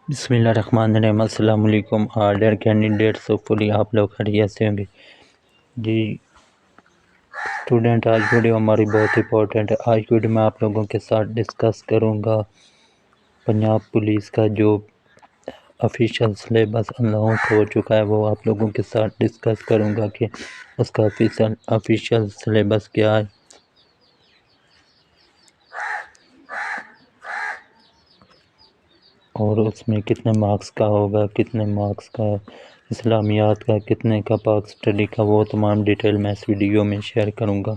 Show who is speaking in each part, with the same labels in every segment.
Speaker 1: بسم اللہ الرحمن الرحیم۔ السلام علیکم ڈیئر کینڈیڈیٹس، ہوپفلی آپ لوگ خیریت سے ہوں گے جی اسٹوڈنٹ۔ آج ویڈیو ہماری بہت امپورٹنٹ ہے۔ آج ویڈیو میں آپ لوگوں کے ساتھ ڈسکس کروں گا پنجاب پولیس کا جو آفیشیل سلیبس اناؤنس ہو چکا ہے، وہ آپ لوگوں کے ساتھ ڈسکس کروں گا کہ اس کا آفیشیل سلیبس کیا ہے اور اس میں کتنے مارکس کا ہوگا، کتنے مارکس کا اسلامیات کا، کتنے کا پاک اسٹڈی کا، وہ تمام ڈیٹیل میں اس ویڈیو میں شیئر کروں گا۔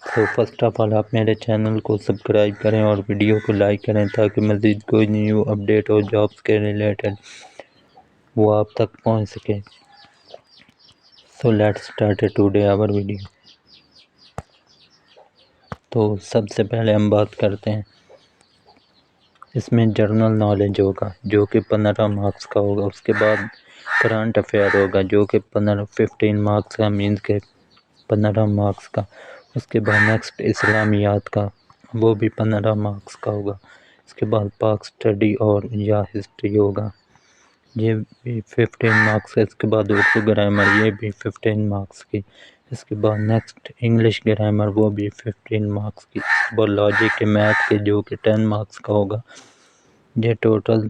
Speaker 1: تو فرسٹ آف آل آپ میرے چینل کو سبسکرائب کریں اور ویڈیو کو لائک کریں تاکہ مزید کوئی نیو اپڈیٹ ہو جابس کے ریلیٹڈ وہ آپ تک پہنچ سکے۔ So let's start today our video. تو سب سے پہلے ہم بات کرتے ہیں، اس میں جرنل نالج ہوگا جو کہ 15 مارکس کا ہوگا۔ اس کے بعد کرنٹ افیئر ہوگا جو کہ 15 مارکس کا، مینس کے 15 مارکس کا۔ اس کے بعد نیکسٹ اسلامیات کا، وہ بھی 15 مارکس کا ہوگا۔ اس کے بعد پاک اسٹڈی اور یا ہسٹری ہوگا، یہ بھی 15 مارکس کا۔ اس کے بعد اردو گرامر، یہ بھی 15 مارکس کی۔ اس کے بعد نیکسٹ انگلش گرامر، وہ بھی 15 مارکس کی۔ اس کے بعد لاجک کے، میتھ کے جو کہ 10 مارکس کا ہوگا۔ یہ ٹوٹل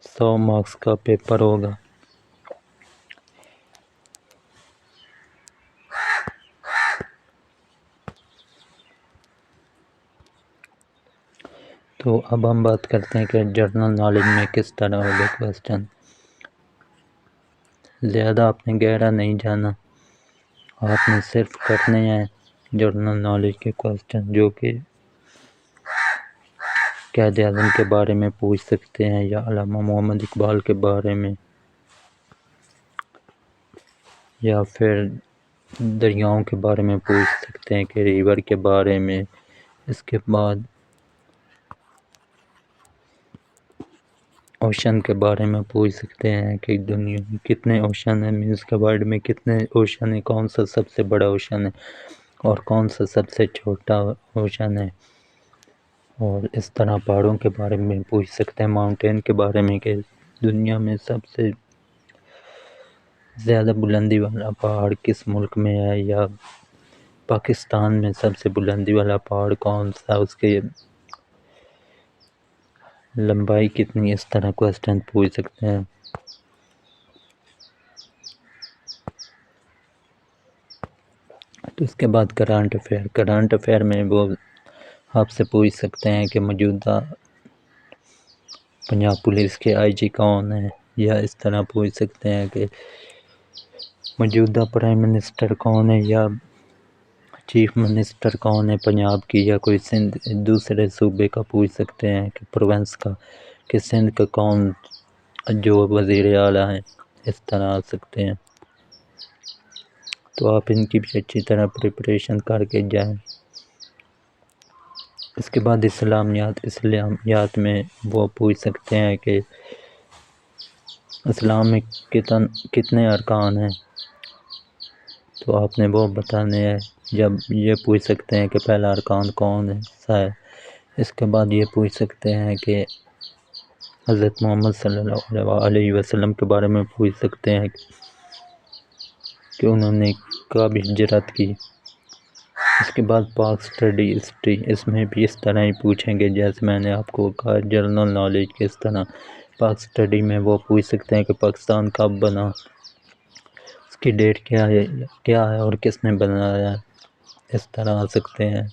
Speaker 1: 100 مارکس کا پیپر ہوگا۔ تو اب ہم بات کرتے ہیں کہ جرنل نالج میں کس طرح ہوگا کوسچن۔ زیادہ آپ نے گہرا نہیں جانا، آپ نے صرف کرنے ہیں جرنل نالج کے کوسچن، جو کہ قائد اعظم کے بارے میں پوچھ سکتے ہیں یا علامہ محمد اقبال کے بارے میں، یا پھر دریاؤں کے بارے میں پوچھ سکتے ہیں کہ ریور کے بارے میں۔ اس کے بعد اوشن کے بارے میں پوچھ سکتے ہیں کہ دنیا میں کتنے اوشن ہیں، مینس کے ورلڈ میں کتنے اوشن ہیں، کون سا سب سے بڑا اوشن ہے اور کون سا سب سے چھوٹا اوشن ہے۔ اور اس طرح پہاڑوں کے بارے میں پوچھ سکتے ہیں، ماؤنٹین کے بارے میں کہ دنیا میں سب سے زیادہ بلندی والا پہاڑ کس ملک میں ہے، یا پاکستان میں سب سے بلندی والا پہاڑ کون سا، اس کے لمبائی کتنی، اس طرح کوسچن پوچھ سکتے ہیں۔ تو اس کے بعد کرنٹ افیئر میں وہ آپ سے پوچھ سکتے ہیں کہ موجودہ پنجاب پولیس کے آئی جی کون ہیں، یا اس طرح پوچھ سکتے ہیں کہ موجودہ پرائم منسٹر کون ہے، یا چیف منسٹر کون ہے پنجاب کی، یا کوئی سندھ دوسرے صوبے کا پوچھ سکتے ہیں کہ پروونس کا، کہ سندھ کا کون جو وزیر اعلیٰ ہیں، اس طرح آ سکتے ہیں۔ تو آپ ان کی بھی اچھی طرح پریپریشن کر کے جائیں۔ اس کے بعد اسلامیات میں وہ پوچھ سکتے ہیں کہ اسلام میں کتنے ارکان ہیں، تو آپ نے وہ بتانے ہیں۔ جب یہ پوچھ سکتے ہیں کہ پہلا ارکان کون سا ہے۔ اس کے بعد یہ پوچھ سکتے ہیں کہ حضرت محمد صلی اللہ علیہ وسلم کے بارے میں پوچھ سکتے ہیں کہ انہوں نے کب ہجرت کی۔ اس کے بعد پاک اسٹڈی ہسٹری، اس میں بھی اس طرح ہی پوچھیں گے جیسے میں نے آپ کو کہا جنرل نالج کے، اس طرح پاک اسٹڈی میں وہ پوچھ سکتے ہیں کہ پاکستان کب بنا، اس کی ڈیٹ کیا ہے اور کس نے بنایا ہے، اس طرح آ سکتے ہیں۔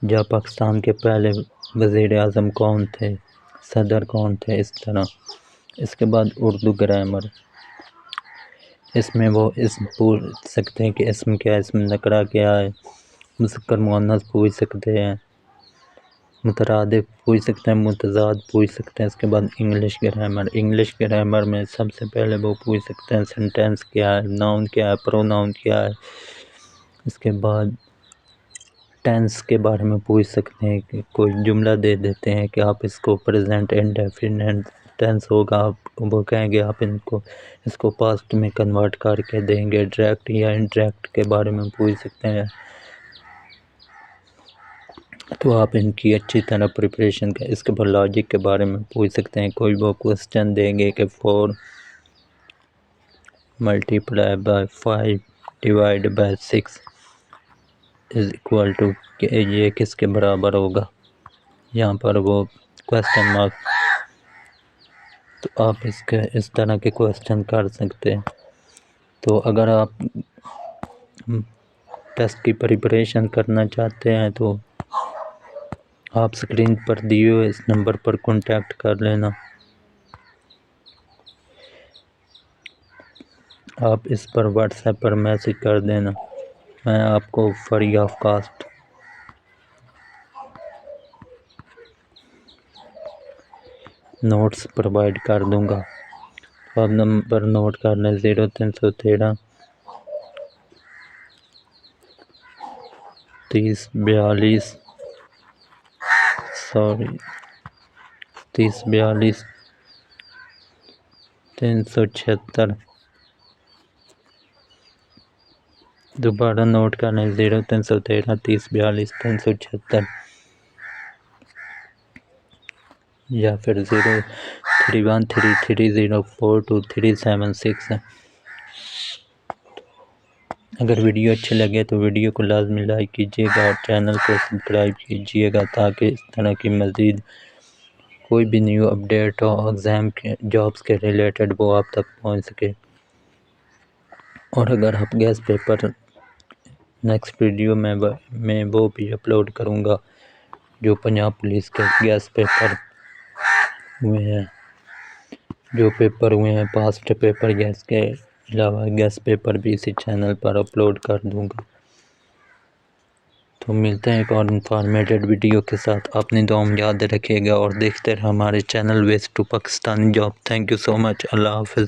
Speaker 1: جب پاکستان کے پہلے وزیر اعظم کون تھے، صدر کون تھے، اس طرح۔ اس کے بعد اردو گرامر، اس میں وہ اسم پوچھ سکتے ہیں کہ اسم کیا ہے، اسم نکرہ کیا ہے، مذکر مؤنث پوچھ سکتے ہیں، مترادف پوچھ سکتے ہیں، متضاد پوچھ سکتے ہیں۔ اس کے بعد انگلش گرامر میں سب سے پہلے وہ پوچھ سکتے ہیں سینٹینس کیا ہے، ناؤن کیا ہے، پروناؤن کیا ہے۔ اس کے بعد ٹینس کے بارے میں پوچھ سکتے ہیں کہ کوئی جملہ دے دیتے ہیں کہ آپ اس کو پریزنٹ انڈیفینٹ ٹینس ہوگا، آپ وہ کہیں گے آپ اس کو پاسٹ میں کنورٹ کر کے دیں گے، ڈائریکٹ یا انڈائریکٹ کے بارے میں پوچھ سکتے ہیں۔ تو آپ ان کی اچھی طرح پریپریشن کریں۔ اس کے بعد لاجک کے بارے میں پوچھ سکتے ہیں، کوئی وہ کوسچن دیں گے کہ 4 multiply by 5 divide by 6 is equal to, کہ یہ کس کے برابر ہوگا، یہاں پر وہ کوسچن مارک، تو آپ اس طرح کے کوسچن کر سکتے ہیں۔ تو اگر آپ ٹیسٹ کی پریپریشن کرنا چاہتے ہیں تو آپ اسکرین پر دیے ہوئے اس نمبر پر کانٹیکٹ کر لینا، آپ اس پر واٹس ایپ پر میسج کر دینا، میں آپ کو free of cost notes provide کر دوں گا۔ آپ نمبر نوٹ کر لیں 0313 3042 376۔ دوبارہ نوٹ کر لیں 0313 3042 376، یا پھر 0313304237 ہے۔ اگر ویڈیو اچھے لگے تو ویڈیو کو لازمی لائک کیجیے گا اور چینل کو سبسکرائب کیجیے گا، تاکہ اس طرح کی مزید کوئی بھی نیو اپڈیٹ ہو ایگزام کے جابس کے ریلیٹڈ وہ آپ تک پہنچ سکے۔ اور اگر آپ گیس پیپر نیکسٹ ویڈیو میں وہ بھی اپلوڈ کروں گا جو پنجاب پولیس کے گیس پیپر ہوئے ہیں پاسٹ پیپر گیس کے علاوہ گیس پیپر بھی اسی چینل پر اپلوڈ کر دوں گا۔ تو ملتے ہیں ایک اور انفارمیٹڈ ویڈیو کے ساتھ، اپنی دعا میں یاد رکھیے گا اور دیکھتے رہیں ہمارے channel ways to Pakistani job. Thank you so much, اللہ حافظ۔